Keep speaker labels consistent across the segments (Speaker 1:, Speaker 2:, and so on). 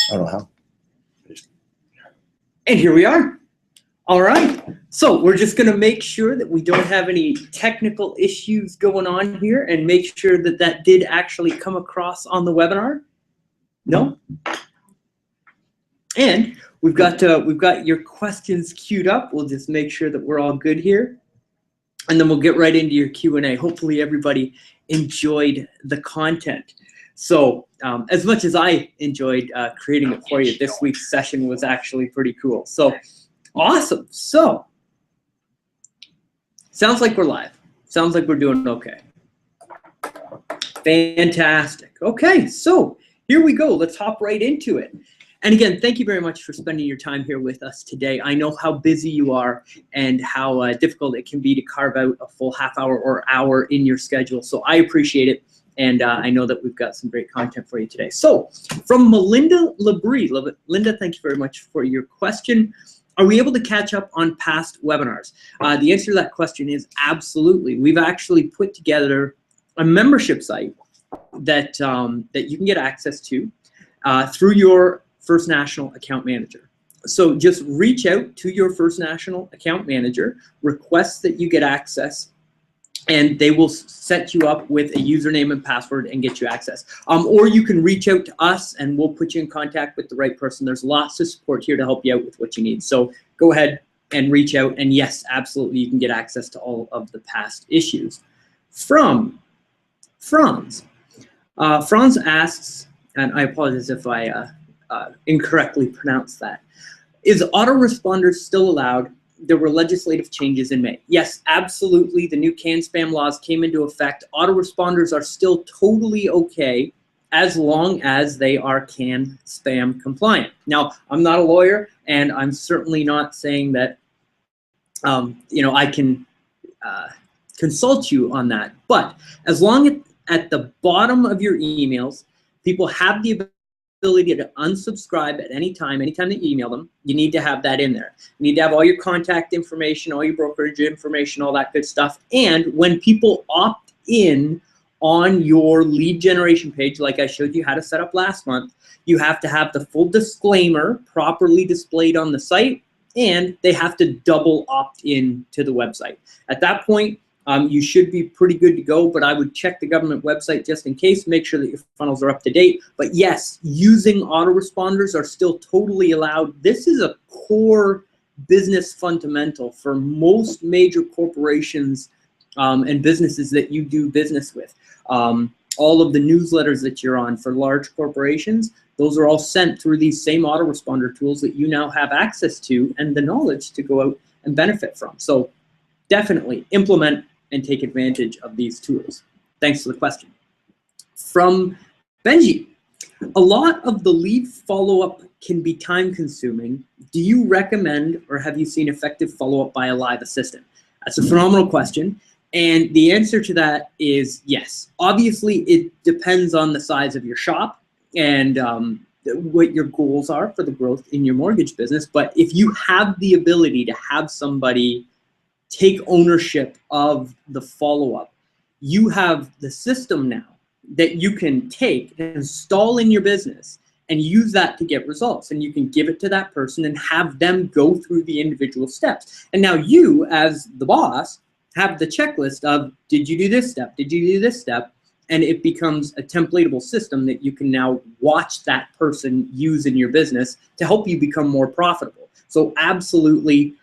Speaker 1: I don't know how.
Speaker 2: And here we are. All right. So we're just going to make sure that we don't have any technical issues going on here and make sure that that did actually come across on the webinar. No? And we've got your questions queued up. We'll just make sure that we're all good here. And then we'll get right into your Q&A. Hopefully everybody enjoyed the content. So as much as I enjoyed creating it for you, this week's session was actually pretty cool. So awesome. So sounds like we're live. Sounds like we're doing okay. Fantastic. Okay, so here we go. Let's hop right into it. And again, thank you very much for spending your time here with us today. I know how busy you are and how difficult it can be to carve out a full half hour or hour in your schedule. So I appreciate it. And I know that we've got some great content for you today. So from Melinda Labrie, Linda, thank you very much for your question. Are we able to catch up on past webinars? The answer to that question is absolutely. We've actually put together a membership site that, that you can get access to through your First National account manager. So just reach out to your First National account manager, request that you get access, and they will set you up with a username and password and get you access. Or you can reach out to us and we'll put you in contact with the right person. There's lots of support here to help you out with what you need. So go ahead and reach out, and yes, absolutely, you can get access to all of the past issues. From Franz. Franz asks, and I apologize if I incorrectly pronounced that, is autoresponders still allowed? There were legislative changes in May. Yes, absolutely. The new CAN spam laws came into effect. Autoresponders are still totally okay as long as they are CAN spam compliant. Now, I'm not a lawyer, and I'm certainly not saying that you know, I can consult you on that. But as long as at the bottom of your emails, people have the ability to unsubscribe at any time that you email them, you need to have that in there. You need to have all your contact information, all your brokerage information, all that good stuff. And when people opt in on your lead generation page, like I showed you how to set up last month, you have to have the full disclaimer properly displayed on the site, and they have to double opt in to the website. At that point, you should be pretty good to go, but I would check the government website just in case, make sure that your funnels are up to date. But yes, using autoresponders are still totally allowed. This is a core business fundamental for most major corporations and businesses that you do business with. All of the newsletters that you're on for large corporations, those are all sent through these same autoresponder tools that you now have access to and the knowledge to go out and benefit from. So definitely implement and take advantage of these tools. Thanks for the question. From Benji, a lot of the lead follow-up can be time-consuming. Do you recommend or have you seen effective follow-up by a live assistant? That's a phenomenal question. And the answer to that is yes. Obviously, it depends on the size of your shop and what your goals are for the growth in your mortgage business. But if you have the ability to have somebody take ownership of the follow-up, you have the system now that you can take and install in your business and use that to get results. And you can give it to that person and have them go through the individual steps. And now you, as the boss, have the checklist of, did you do this step? Did you do this step? And it becomes a templatable system that you can now watch that person use in your business to help you become more profitable. So absolutely,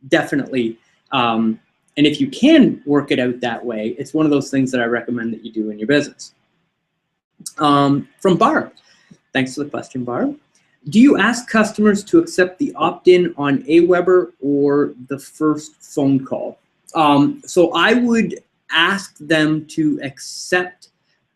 Speaker 2: definitely. And if you can work it out that way, it's one of those things that I recommend that you do in your business. From Barb, thanks for the question, Barb. Do you ask customers to accept the opt-in on Aweber or the first phone call? So I would ask them to accept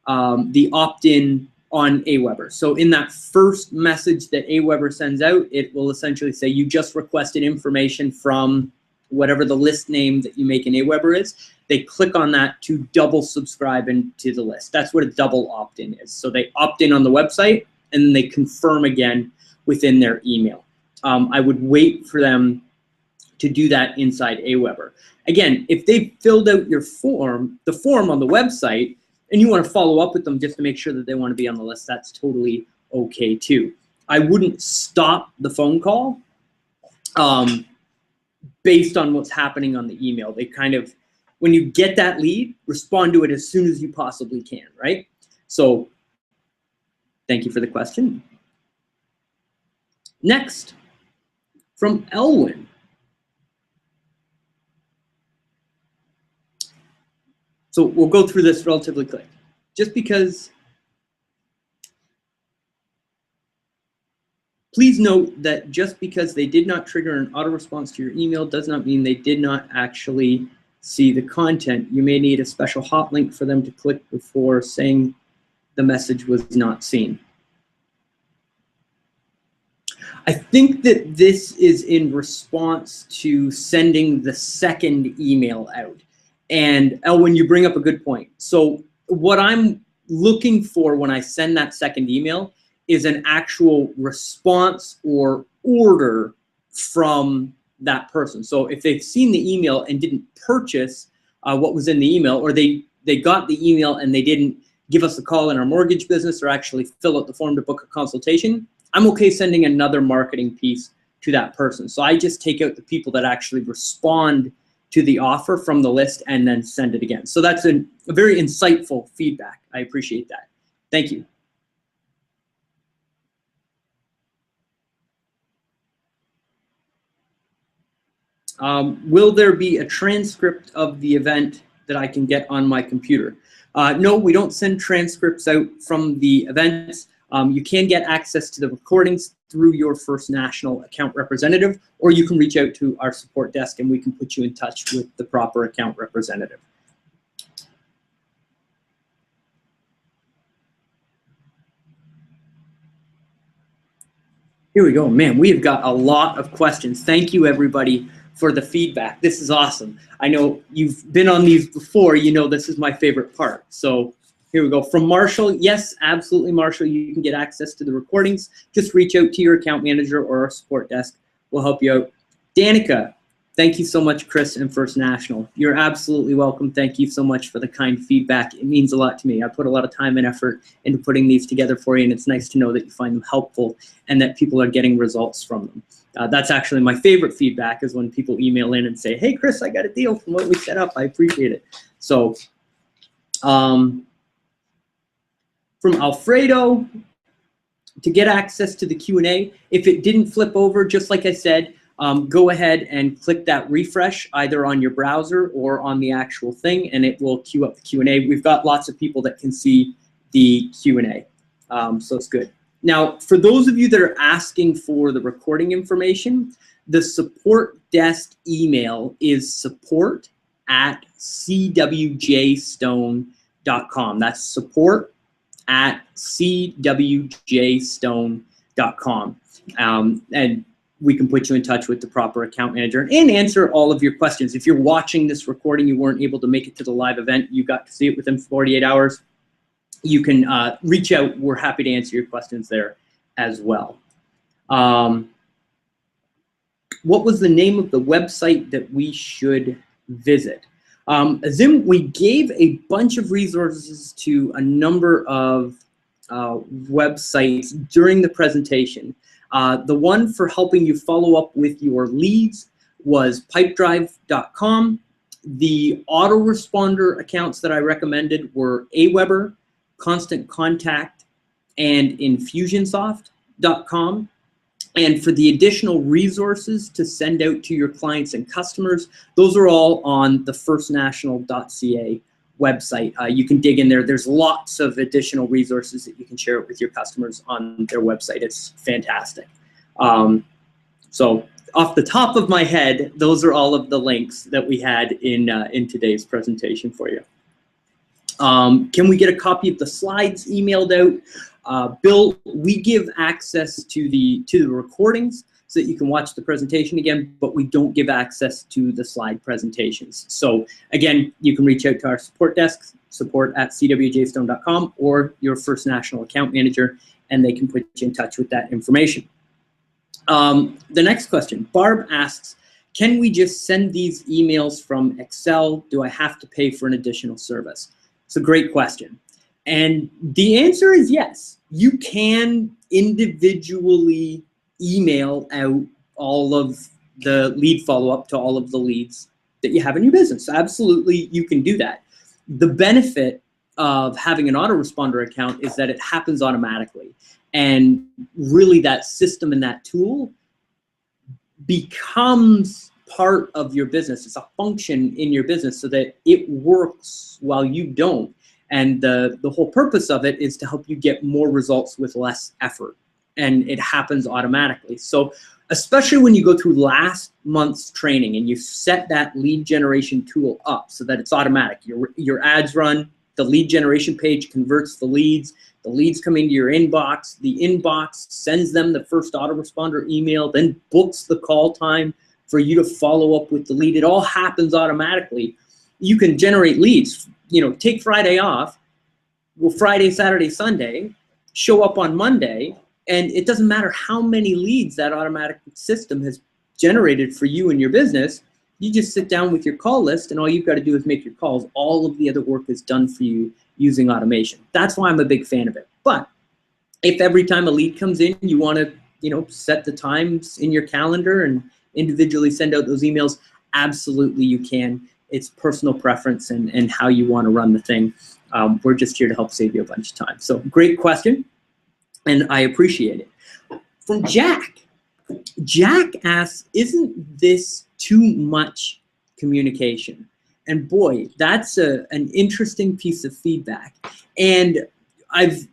Speaker 2: the opt-in on Aweber. So in that first message that Aweber sends out, it will essentially say you just requested information from whatever the list name that you make in Aweber is. They click on that to double subscribe into the list. That's what a double opt-in is. So they opt in on the website and then they confirm again within their email. I would wait for them to do that inside Aweber. Again, if they filled out your form, the form on the website, and you want to follow up with them just to make sure that they want to be on the list, that's totally okay too. I wouldn't stop the phone call based on what's happening on the email. They kind of, when you get that lead, respond to it as soon as you possibly can, right? So thank you for the question. Next, from Elwin. So we'll go through this relatively quick. Just because, please note that just because they did not trigger an auto response to your email does not mean they did not actually see the content. You may need a special hot link for them to click before saying the message was not seen. I think that this is in response to sending the second email out. And Elwin, you bring up a good point. So what I'm looking for when I send that second email is an actual response or order from that person. So if they've seen the email and didn't purchase what was in the email, or they got the email and they didn't give us a call in our mortgage business or actually fill out the form to book a consultation, I'm okay sending another marketing piece to that person. So I just take out the people that actually respond to the offer from the list and then send it again. So that's a very insightful feedback. I appreciate that. Thank you. Will there be a transcript of the event that I can get on my computer? No, we don't send transcripts out from the events. You can get access to the recordings through your First National account representative, or you can reach out to our support desk and we can put you in touch with the proper account representative. Here we go. Man, we have got a lot of questions. Thank you, everybody, for the feedback. This is awesome. I know you've been on these before. You know this is my favorite part. So here we go. From Marshall, yes, absolutely, Marshall. You can get access to the recordings. Just reach out to your account manager or our support desk. We'll help you out. Danica, thank you so much, Chris and First National. You're absolutely welcome. Thank you so much for the kind feedback. It means a lot to me. I put a lot of time and effort into putting these together for you, and it's nice to know that you find them helpful and that people are getting results from them. That's actually my favorite feedback, is when people email in and say, hey, Chris, I got a deal from what we set up. I appreciate it. So, from Alfredo, to get access to the Q&A, if it didn't flip over, just like I said, go ahead and click that refresh either on your browser or on the actual thing, and it will queue up the Q&A. We've got lots of people that can see the Q&A, so it's good. Now, for those of you that are asking for the recording information, the support desk email is support@cwjstone.com. That's support@cwjstone.com. And we can put you in touch with the proper account manager and answer all of your questions. If you're watching this recording, you weren't able to make it to the live event, you got to see it within 48 hours, you can reach out. We're happy to answer your questions there as well. What was the name of the website that we should visit? Azim, we gave a bunch of resources to a number of websites during the presentation. The one for helping you follow up with your leads was pipedrive.com. The autoresponder accounts that I recommended were Aweber, Constant Contact, and Infusionsoft.com. And for the additional resources to send out to your clients and customers, those are all on the firstnational.ca website. You can dig in there. There's lots of additional resources that you can share with your customers on their website. It's fantastic. So off the top of my head, those are all of the links that we had in today's presentation for you. Can we get a copy of the slides emailed out? Bill, we give access to the recordings so that you can watch the presentation again, but we don't give access to the slide presentations. So again, you can reach out to our support desk, support@cwjstone.com, or your First National account manager, and they can put you in touch with that information. The next question, Barb asks, can we just send these emails from Excel? Do I have to pay for an additional service? It's a great question. And the answer is yes. You can individually email out all of the lead follow-up to all of the leads that you have in your business. Absolutely, you can do that. The benefit of having an autoresponder account is that it happens automatically. And really that system and that tool becomes part of your business. It's a function in your business so that it works while you don't. And the whole purpose of it is to help you get more results with less effort. And it happens automatically. So especially when you go through last month's training and you set that lead generation tool up so that it's automatic. Your ads run, the lead generation page converts the leads come into your inbox, the inbox sends them the first autoresponder email, then books the call time for you to follow up with the lead. It all happens automatically. You can generate leads, take Friday off, well, Friday, Saturday, Sunday, show up on Monday, and it doesn't matter how many leads that automatic system has generated for you and your business. You just sit down with your call list and all you've got to do is make your calls. All of the other work is done for you using automation. That's why I'm a big fan of it. But if every time a lead comes in, you want to, set the times in your calendar and individually send out those emails, absolutely you can. It's personal preference and how you want to run the thing. We're just here to help save you a bunch of time. So great question, and I appreciate it. From Jack. Jack asks, isn't this too much communication? And boy, that's an interesting piece of feedback. And I've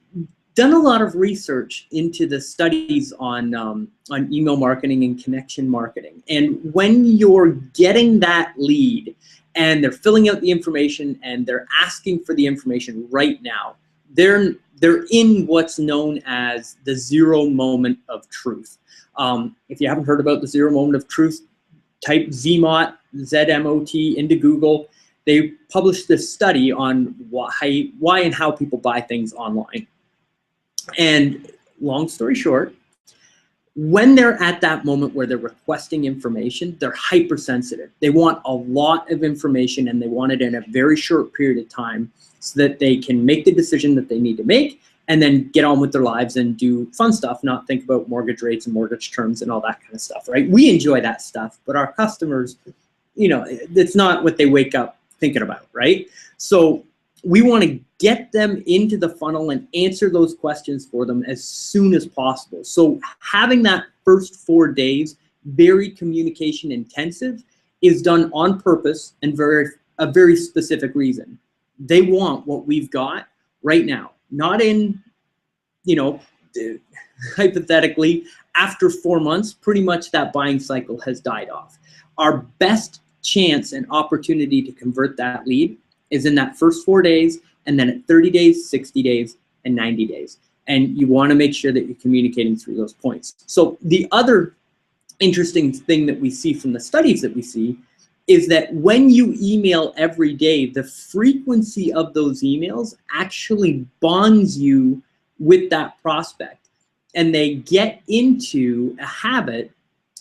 Speaker 2: done a lot of research into the studies on email marketing and connection marketing. And when you're getting that lead and they're filling out the information and they're asking for the information right now, they're in what's known as the 0 moment of truth. If you haven't heard about the 0 moment of truth, type ZMOT, ZMOT into Google. They published this study on why and how people buy things online. And long story short, when they're at that moment where they're requesting information, they're hypersensitive. They want a lot of information and they want it in a very short period of time so that they can make the decision that they need to make and then get on with their lives and do fun stuff, not think about mortgage rates and mortgage terms and all that kind of stuff, right? We enjoy that stuff, but our customers, it's not what they wake up thinking about, right? So we want to get them into the funnel and answer those questions for them as soon as possible. So having that first 4 days, very communication intensive, is done on purpose and a very specific reason. They want what we've got right now, not in, hypothetically, after 4 months, pretty much that buying cycle has died off. Our best chance and opportunity to convert that lead is in that first 4 days, and then at 30 days, 60 days, and 90 days. And you want to make sure that you're communicating through those points. So the other interesting thing that we see from the studies that we see is that when you email every day, the frequency of those emails actually bonds you with that prospect. And they get into a habit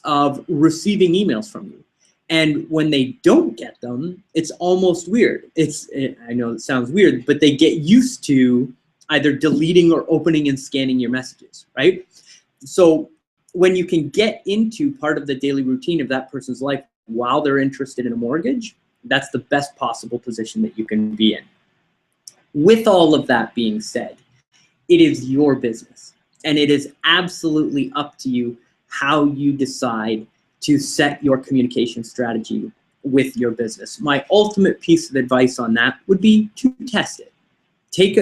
Speaker 2: of receiving emails from you. And when they don't get them, it's almost weird. I know it sounds weird, but they get used to either deleting or opening and scanning your messages, right? So when you can get into part of the daily routine of that person's life while they're interested in a mortgage, that's the best possible position that you can be in. With all of that being said, it is your business, and it is absolutely up to you how you decide to set your communication strategy with your business. My ultimate piece of advice on that would be to test it. Take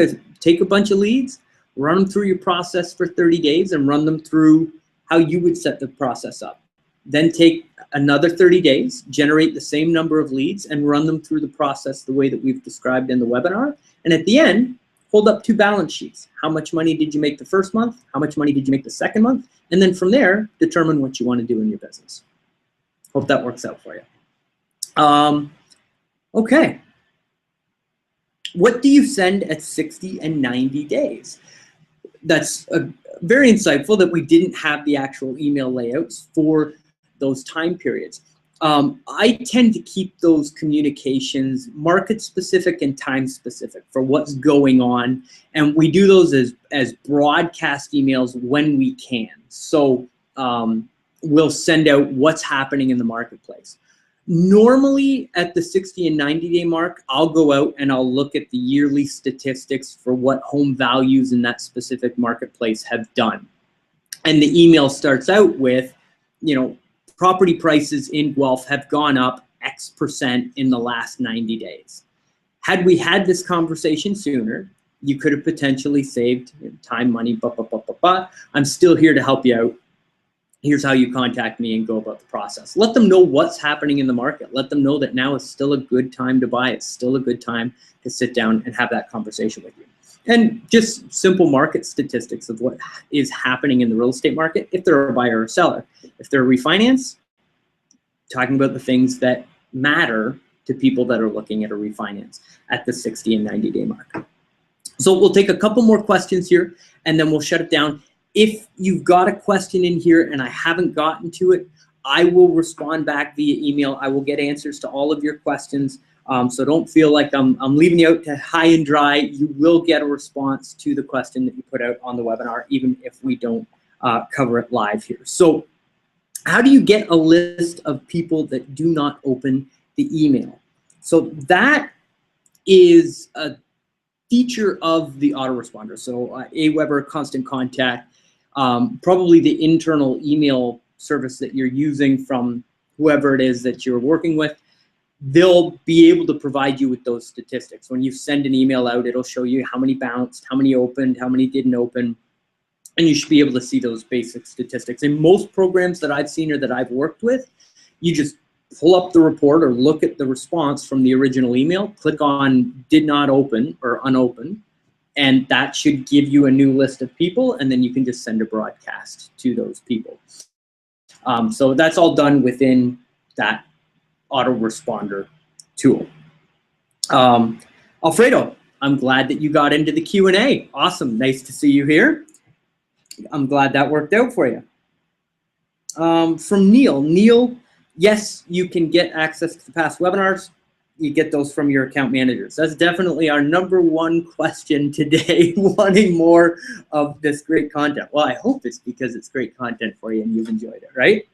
Speaker 2: a bunch of leads, run them through your process for 30 days and run them through how you would set the process up. Then take another 30 days, generate the same number of leads and run them through the process the way that we've described in the webinar. And at the end, hold up 2 balance sheets. How much money did you make the first month? How much money did you make the second month? And then from there, determine what you want to do in your business. Hope that works out for you. Okay. What do you send at 60 and 90 days? That's very insightful that we didn't have the actual email layouts for those time periods. I tend to keep those communications market specific and time specific for what's going on. And we do those as broadcast emails when we can. So we'll send out what's happening in the marketplace. Normally at the 60 and 90-day mark, I'll go out and I'll look at the yearly statistics for what home values in that specific marketplace have done. And the email starts out with, you know, property prices in Guelph have gone up X% in the last 90 days. Had we had this conversation sooner, you could have potentially saved time, money, I'm still here to help you out. Here's how you contact me and go about the process. Let them know what's happening in the market. Let them know that now is still a good time to buy. It's still a good time to sit down and have that conversation with you. And just simple market statistics of what is happening in the real estate market, if they're a buyer or seller. If they're a refinance, talking about the things that matter to people that are looking at a refinance at the 60 and 90-day mark. So we'll take a couple more questions here, and then we'll shut it down. If you've got a question in here and I haven't gotten to it, I will respond back via email. I will get answers to all of your questions. So don't feel like I'm leaving you out to high and dry. You will get a response to the question that you put out on the webinar, even if we don't cover it live here. So how do you get a list of people that do not open the email? So that is a feature of the autoresponder. So Aweber, Constant Contact, probably the internal email service that you're using from whoever it is that you're working with, they'll be able to provide you with those statistics. When you send an email out, it'll show you how many bounced, how many opened, how many didn't open, and you should be able to see those basic statistics. In most programs that I've seen or that I've worked with, you just pull up the report or look at the response from the original email, click on did not open or unopened, and that should give you a new list of people, and then you can just send a broadcast to those people. So that's all done within that autoresponder tool. Alfredo, I'm glad that you got into the Q&A. Awesome, nice to see you here. I'm glad that worked out for you. From Neil, yes, you can get access to the past webinars. You get those from your account managers. That's definitely our #1 question today, wanting more of this great content. Well, I hope it's because it's great content for you and you've enjoyed it, right?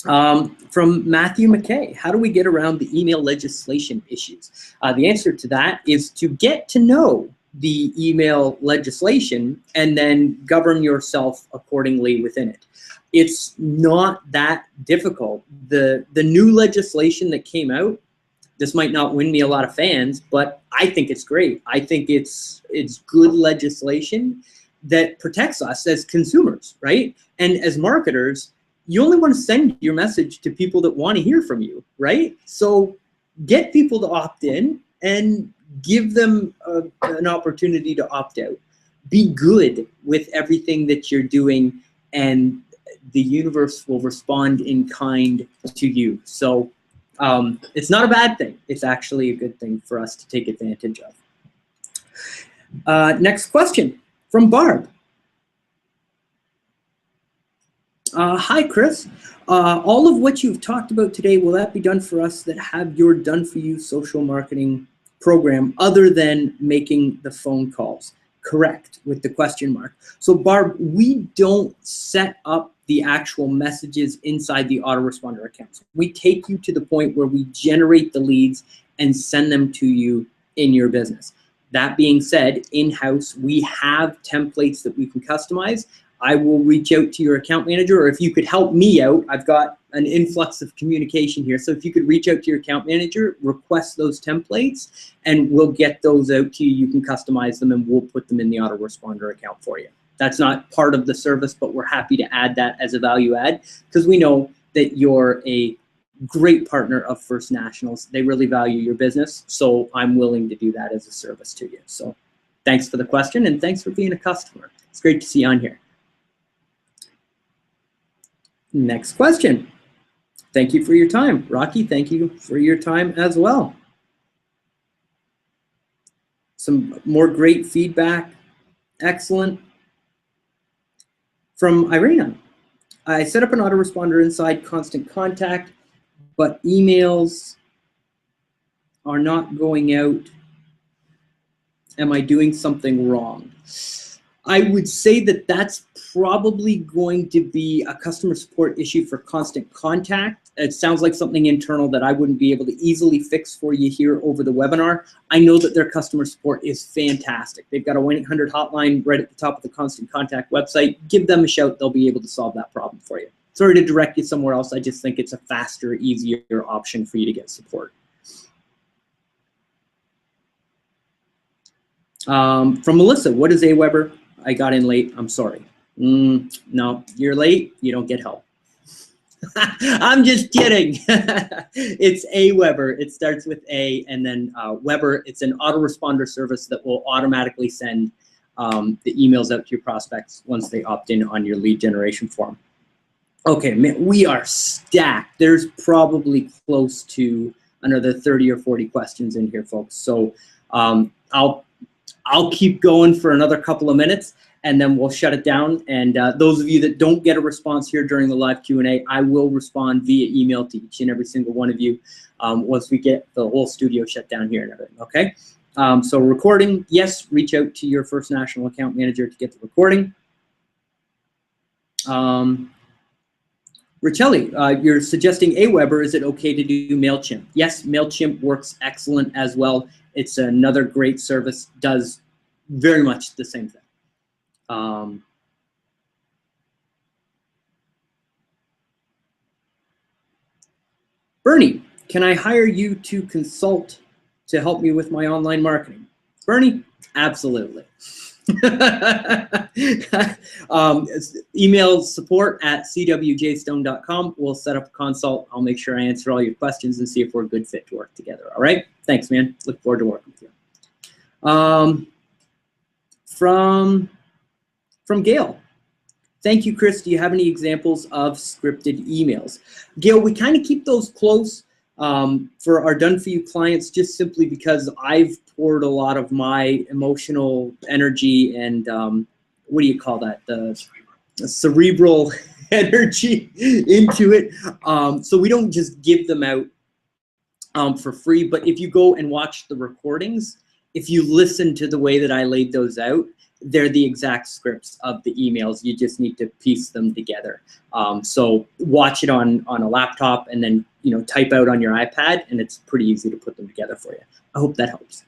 Speaker 2: From Matthew McKay, how do we get around the email legislation issues? The answer to that is to get to know the email legislation and then govern yourself accordingly within it. It's not that difficult. The new legislation that came out, this might not win me a lot of fans, but I think it's great. I think it's good legislation that protects us as consumers, right? And as marketers, you only want to send your message to people that want to hear from you, right? So get people to opt in and give them an opportunity to opt out. Be good with everything that you're doing, and the universe will respond in kind to you. So it's not a bad thing. It's actually a good thing for us to take advantage of. Next question from Barb. Hi, Chris. All of what you've talked about today, will that be done for us that have your done-for-you social marketing program other than making the phone calls? Correct, with the question mark. So Barb, we don't set up the actual messages inside the autoresponder accounts. We take you to the point where we generate the leads and send them to you in your business. That being said, in-house, we have templates that we can customize. I will reach out to your account manager, or if you could help me out, I've got an influx of communication here. So if you could reach out to your account manager, request those templates, and we'll get those out to you. You can customize them and we'll put them in the autoresponder account for you. That's not part of the service, but we're happy to add that as a value add because we know that you're a great partner of First Nationals. They really value your business, so I'm willing to do that as a service to you. So thanks for the question, and thanks for being a customer. It's great to see you on here. Next question. Thank you for your time. Rocky, thank you for your time as well. Some more great feedback. Excellent. From Irina. I set up an autoresponder inside Constant Contact. but emails are not going out. Am I doing something wrong? I would say that that's probably going to be a customer support issue for Constant Contact. It sounds like something internal that I wouldn't be able to easily fix for you here over the webinar. I know that their customer support is fantastic. They've got a 1-800 hotline right at the top of the Constant Contact website. Give them a shout. They'll be able to solve that problem for you. Sorry to direct you somewhere else. I just think it's a faster, easier option for you to get support. From Melissa, what is Aweber? I got in late, I'm sorry. No, you're late, you don't get help. I'm just kidding. It's Aweber, it starts with A, and then Weber, it's an autoresponder service that will automatically send the emails out to your prospects once they opt in on your lead generation form. Okay, man, we are stacked. There's probably close to another 30 or 40 questions in here, folks. So I'll keep going for another couple of minutes, and then we'll shut it down. And those of you that don't get a response here during the live Q&A, I will respond via email to each and every single one of you once we get the whole studio shut down here and everything, okay? So recording, yes, reach out to your First National Account Manager to get the recording. Richelli, you're suggesting Aweber. Is it okay to do MailChimp? Yes, MailChimp works excellent as well. It's another great service, does very much the same thing. Bernie, can I hire you to consult to help me with my online marketing? Bernie, absolutely. Email support@cwjstone.com. We'll set up a consult. I'll make sure I answer all your questions and see if we're a good fit to work together. All right? Thanks, man. Look forward to working with you. From Gail. Thank you, Chris. Do you have any examples of scripted emails? Gail, we kind of keep those close for our done-for-you clients, just simply because I've poured a lot of my emotional energy and what do you call that? The cerebral energy into it. So we don't just give them out for free, but if you go and watch the recordings, if you listen to the way that I laid those out, they're the exact scripts of the emails. You just need to piece them together. So watch it on a laptop and then type out on your iPad, and it's pretty easy to put them together for you. I hope that helps.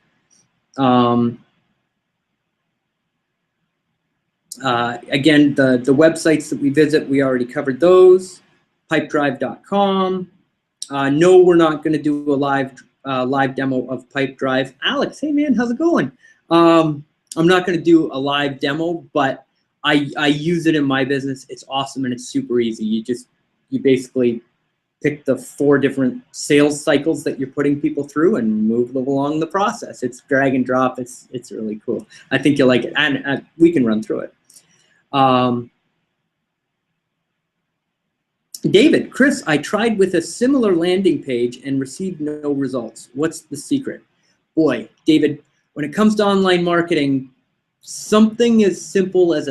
Speaker 2: Again, the websites that we visit, we already covered those. Pipedrive.com. No, we're not going to do a live demo of Pipedrive. Alex, hey man, how's it going? I'm not going to do a live demo, but I use it in my business. It's awesome and it's super easy. You basically pick the 4 different sales cycles that you're putting people through and move them along the process. It's drag and drop. It's really cool. I think you'll like it, and we can run through it. David, Chris, I tried with a similar landing page and received no results. What's the secret? Boy, David, when it comes to online marketing, something as simple as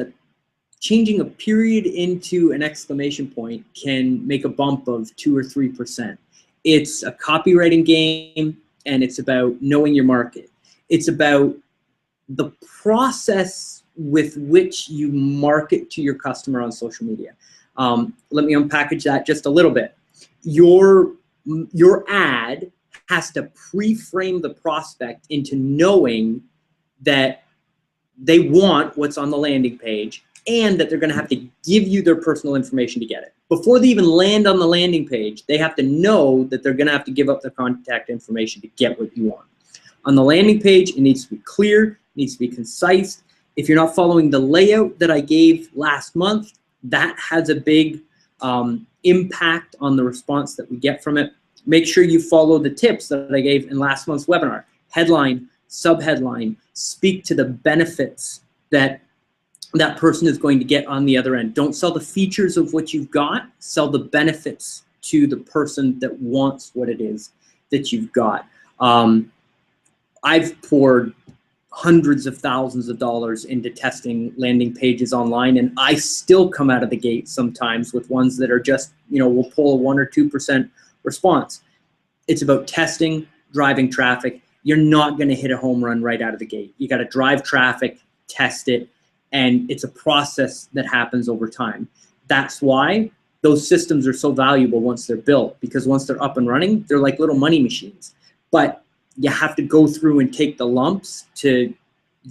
Speaker 2: changing a period into an exclamation point can make a bump of 2 or 3%. It's a copywriting game, and it's about knowing your market. It's about the process with which you market to your customer on social media. Let me unpackage that just a little bit. Your ad has to pre-frame the prospect into knowing that they want what's on the landing page and that they're going to have to give you their personal information to get it. Before they even land on the landing page, they have to know that they're going to have to give up their contact information to get what you want. On the landing page, it needs to be clear, it needs to be concise. If you're not following the layout that I gave last month, that has a big impact on the response that we get from it. Make sure you follow the tips that I gave in last month's webinar. Headline, subheadline, speak to the benefits that that person is going to get on the other end. Don't sell the features of what you've got, sell the benefits to the person that wants what it is that you've got. I've poured hundreds of thousands of dollars into testing landing pages online, and I still come out of the gate sometimes with ones that are just, we'll pull a 1 or 2% response. It's about testing, driving traffic. You're not going to hit a home run right out of the gate. You got to drive traffic, test it, and it's a process that happens over time. That's why those systems are so valuable once they're built, because once they're up and running, they're like little money machines. But you have to go through and take the lumps to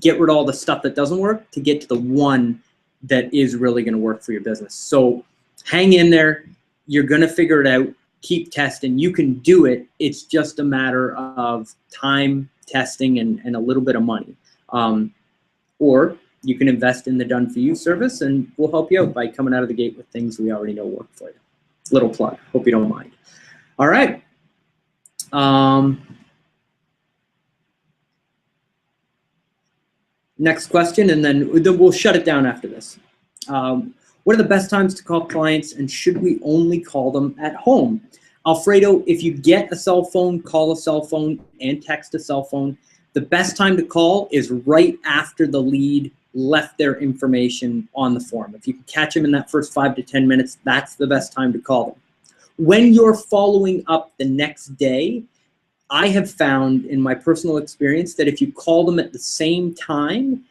Speaker 2: get rid of all the stuff that doesn't work to get to the one that is really going to work for your business. So hang in there. You're going to figure it out. Keep testing. You can do it. It's just a matter of time, testing, and a little bit of money. Or you can invest in the Done For You service, and we'll help you out by coming out of the gate with things we already know work for you. Little plug. Hope you don't mind. All right. Next question, and then we'll shut it down after this. What are the best times to call clients, and should we only call them at home? Alfredo, if you get a cell phone, call a cell phone and text a cell phone. The best time to call is right after the lead left their information on the form. If you can catch them in that first 5 to 10 minutes, that's the best time to call them. When you're following up the next day, I have found in my personal experience that if you call them at the same time,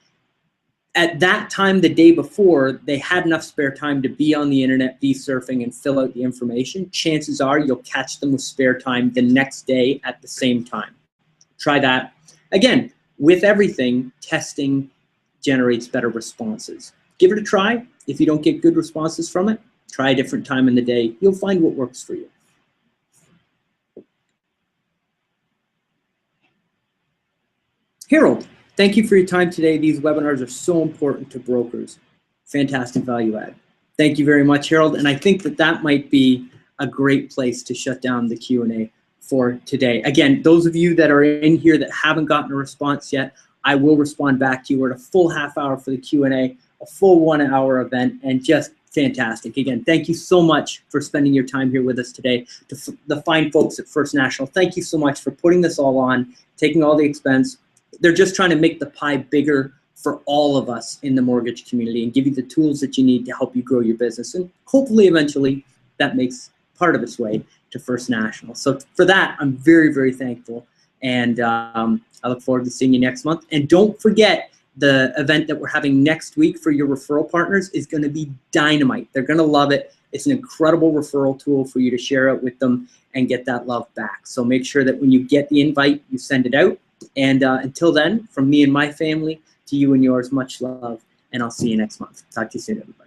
Speaker 2: at that time the day before, they had enough spare time to be on the internet, be surfing, and fill out the information. Chances are you'll catch them with spare time the next day at the same time. Try that. Again, with everything, testing generates better responses. Give it a try. If you don't get good responses from it, try a different time in the day. You'll find what works for you. Harold, thank you for your time today. These webinars are so important to brokers. Fantastic value add. Thank you very much, Harold. And I think that that might be a great place to shut down the Q&A for today. Again, those of you that are in here that haven't gotten a response yet, I will respond back to you. We're at a full half hour for the Q&A, a full 1 hour event, and just fantastic. Again, thank you so much for spending your time here with us today. To the fine folks at First National, thank you so much for putting this all on, taking all the expense. They're just trying to make the pie bigger for all of us in the mortgage community and give you the tools that you need to help you grow your business. And hopefully, eventually, that makes part of its way to First National. So for that, I'm very, very thankful. And I look forward to seeing you next month. And don't forget, the event that we're having next week for your referral partners is going to be dynamite. They're going to love it. It's an incredible referral tool for you to share it with them and get that love back. So make sure that when you get the invite, you send it out. And until then, from me and my family to you and yours, much love, and I'll see you next month. Talk to you soon, everybody.